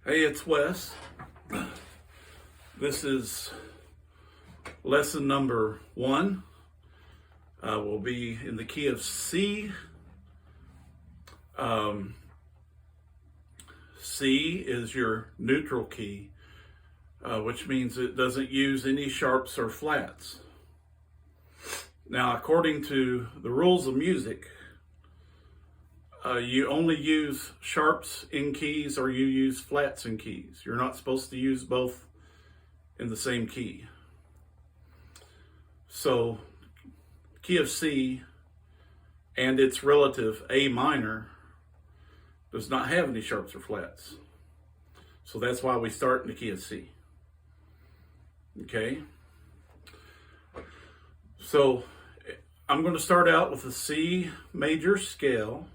Hey, it's Wes. This is lesson number 1. We'll be in the key of C. C is your neutral key, which means it doesn't use any sharps or flats. Now, according to the rules of music, you only use sharps in keys or you use flats in keys. You're not supposed to use both in the same key. So, key of C and its relative A minor does not have any sharps or flats. So that's why we start in the key of C. Okay? So, I'm going to start out with the C major scale.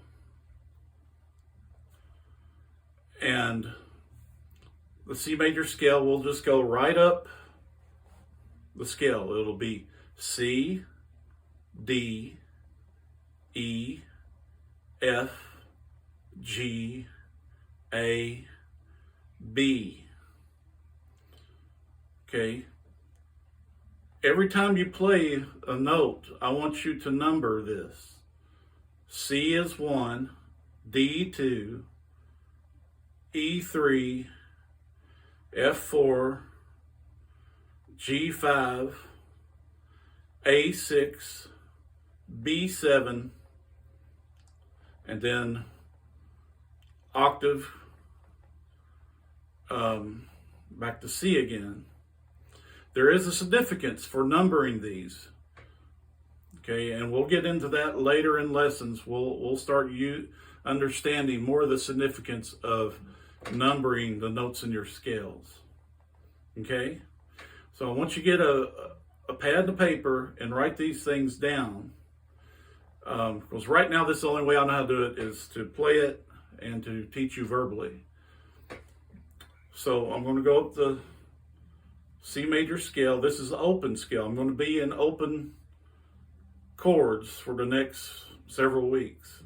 And the C major scale, we'll just go right up the scale. It'll be C, D, E, F, G, A, B. Okay. Every time you play a note, I want you to number this. C is 1, D 2, E3, F4, G5, A6, B7, and then octave back to C again. There is a significance for numbering these. Okay, and we'll get into that later in lessons. We'll start understanding more of the significance of numbering the notes in your scales. Okay, so once you get a pad and a paper and write these things down, because right now this is the only way I know how to do it is to play it and to teach you verbally. So I'm going to go up the C major scale. This is the open scale. I'm going to be in open chords for the next several weeks.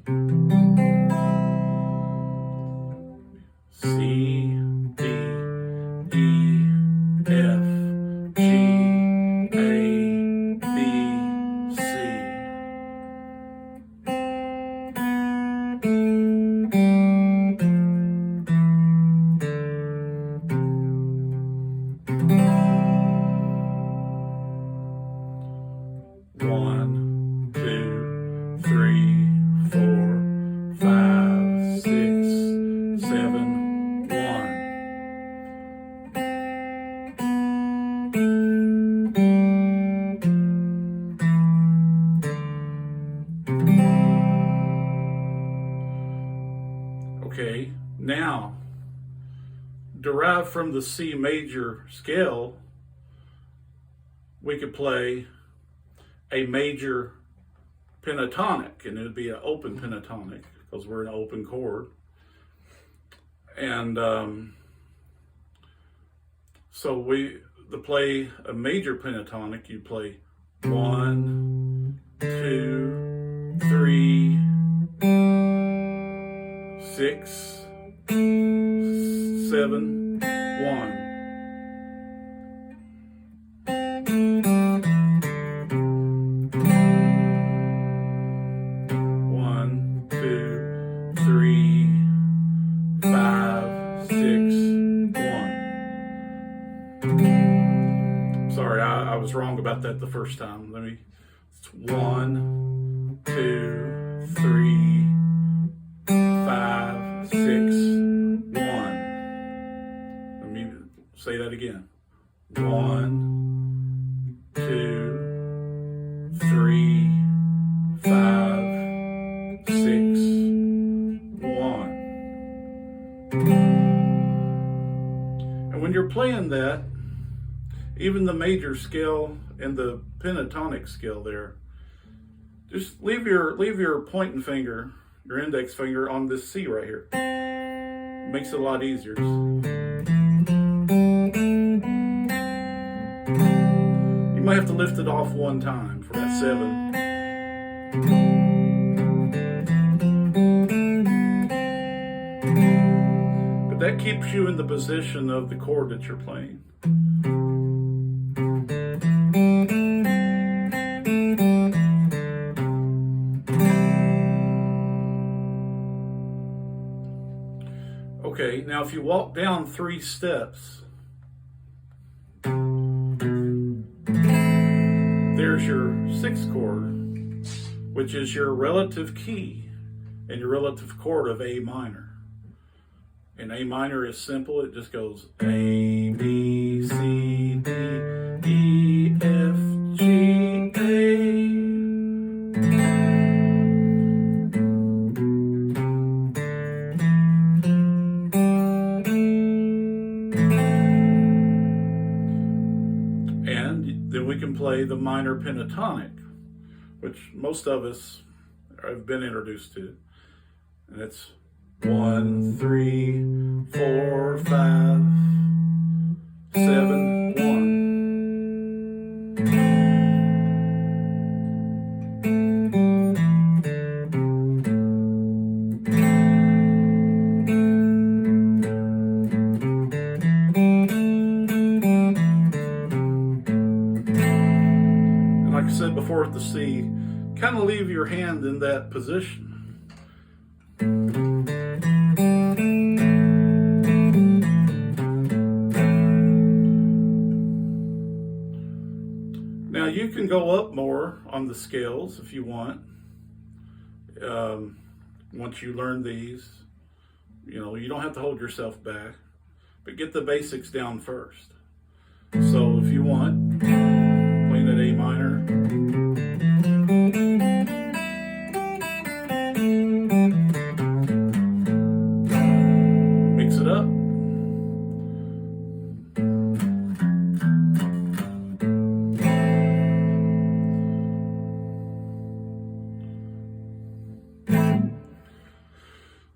C, D, E, F, G, A, B, C. One, two, three, 4, 5, 6, 7, 1. Okay, now derived from the C major scale, we could play a major pentatonic, and it would be an open pentatonic because we're in an open chord. And so to play a major pentatonic, you play 1, 2, 3, 6, 7, 1. Sorry, I was wrong about that the first time. It's 1, 2, 3, 5, 6, 1. Let me say that again. 1, 2, 3, 5, 6, 1. And when you're playing that, even the major scale and the pentatonic scale there, just leave your pointing finger, your index finger on this C right here. It makes it a lot easier. You might have to lift it off one time for that 7. But that keeps you in the position of the chord that you're playing. Okay, now if you walk down 3 steps, there's your 6th chord, which is your relative key and your relative chord of A minor. And A minor is simple, it just goes A, B, C, D, E, F, G, A. And then we can play the minor pentatonic, which most of us have been introduced to. And it's 1, 3, 4, 5, 7, 1. And like I said before at the C, kind of leave your hand in that position. Now you can go up more on the scales if you want. Once you learn these, you don't have to hold yourself back, but get the basics down first. So if you want, playing at A minor. Mix it up.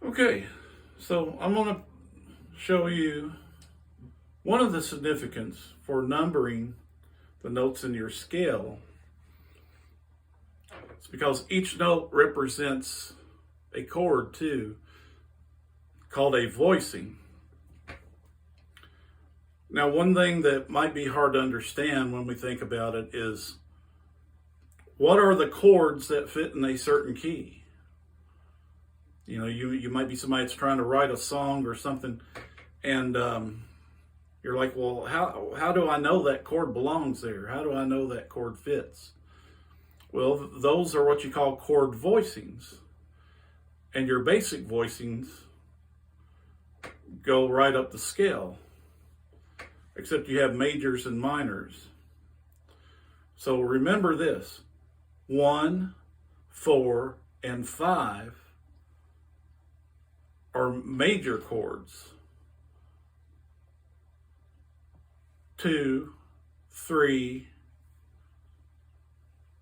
Okay, so I'm going to show you one of the significance for numbering the notes in your scale. It's because each note represents a chord too, called a voicing. Now, one thing that might be hard to understand when we think about it is, what are the chords that fit in a certain key? You might be somebody that's trying to write a song or something, and you're like, well, how do I know that chord belongs there? How do I know that chord fits? Well, those are what you call chord voicings. And your basic voicings go right up the scale, except you have majors and minors. So remember this: 1, 4, and 5 are major chords. 2, 3,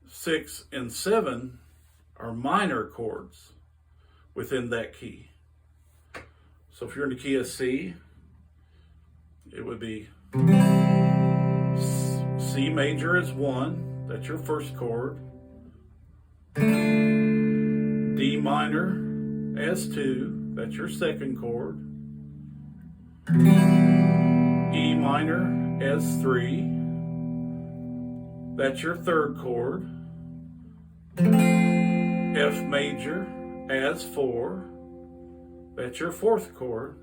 6, and 7 are minor chords within that key. So if you're in the key of C, it would be C major is 1, that's your first chord. D minor as 2, that's your second chord. E minor as 3, that's your third chord. F major as 4, that's your fourth chord.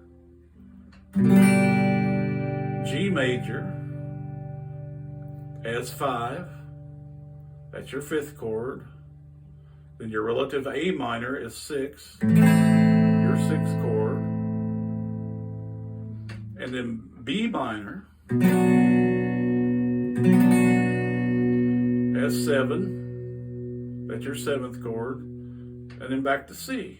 G major as 5, that's your fifth chord. Then your relative A minor is 6, your sixth chord. And then B minor as 7, that's your seventh chord. And then back to C.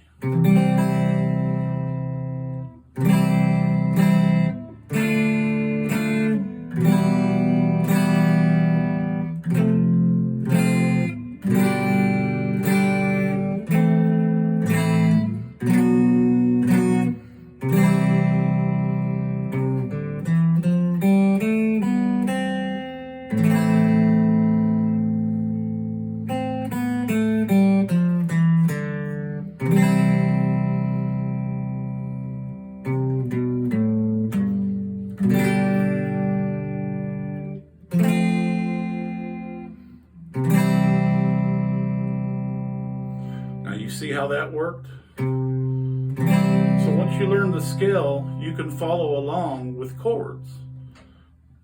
You see how that worked? So once you learn the scale, you can follow along with chords.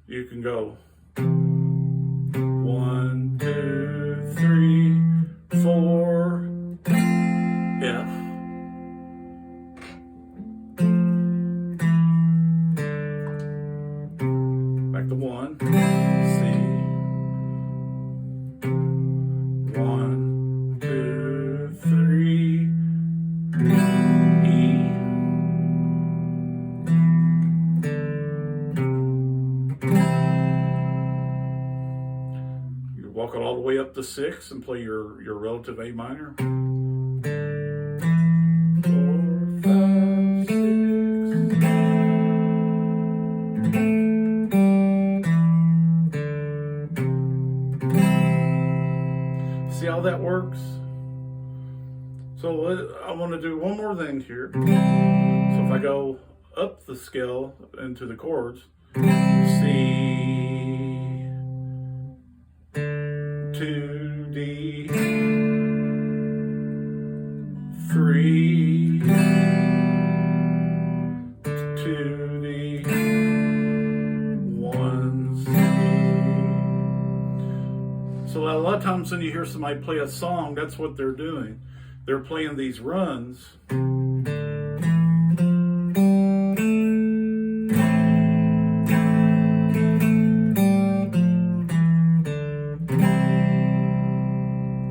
You can go 1, 2, 3, 4, F. Back to 1, C. 1, 2, 3, E. You walk it all the way up to 6 and play your relative A minor. 4, 5, 6. See how that works? So I want to do one more thing here. So if I go up the scale into the chords, C, 2D, 3, 2D, 1, C. So a lot of times when you hear somebody play a song, that's what they're doing. They're playing these runs. Then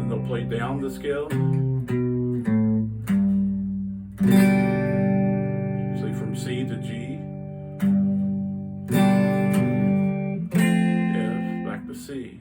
they'll play down the scale. Usually from C to G. F, back to C.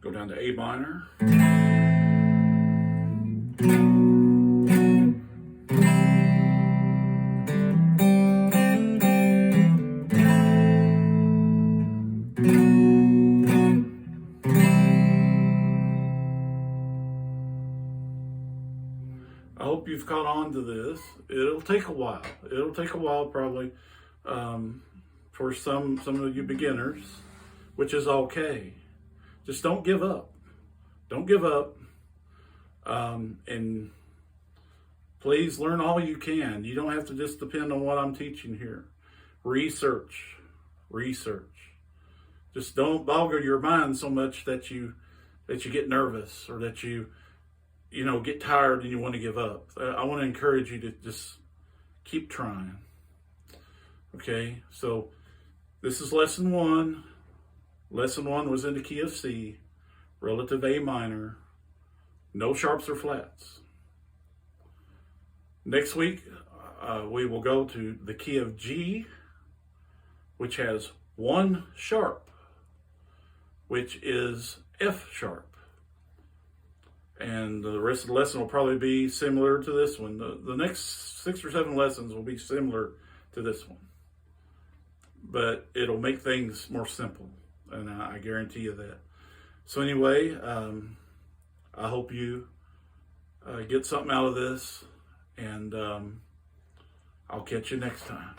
Go down to A minor. I hope you've caught on to this. It'll take a while. It'll take a while probably for some of you beginners, which is okay. Just don't give up. Don't give up. And please learn all you can. You don't have to just depend on what I'm teaching here. Research. Just don't boggle your mind so much that you get nervous or that you get tired and you want to give up. I want to encourage you to just keep trying. Okay, so this is lesson 1. Lesson 1 was in the key of C, relative A minor, no sharps or flats. Next week, we will go to the key of G, which has 1 sharp, which is F sharp. And the rest of the lesson will probably be similar to this one. The next 6 or 7 lessons will be similar to this one. But it'll make things more simple, and I guarantee you that. So anyway, I hope you get something out of this, and I'll catch you next time.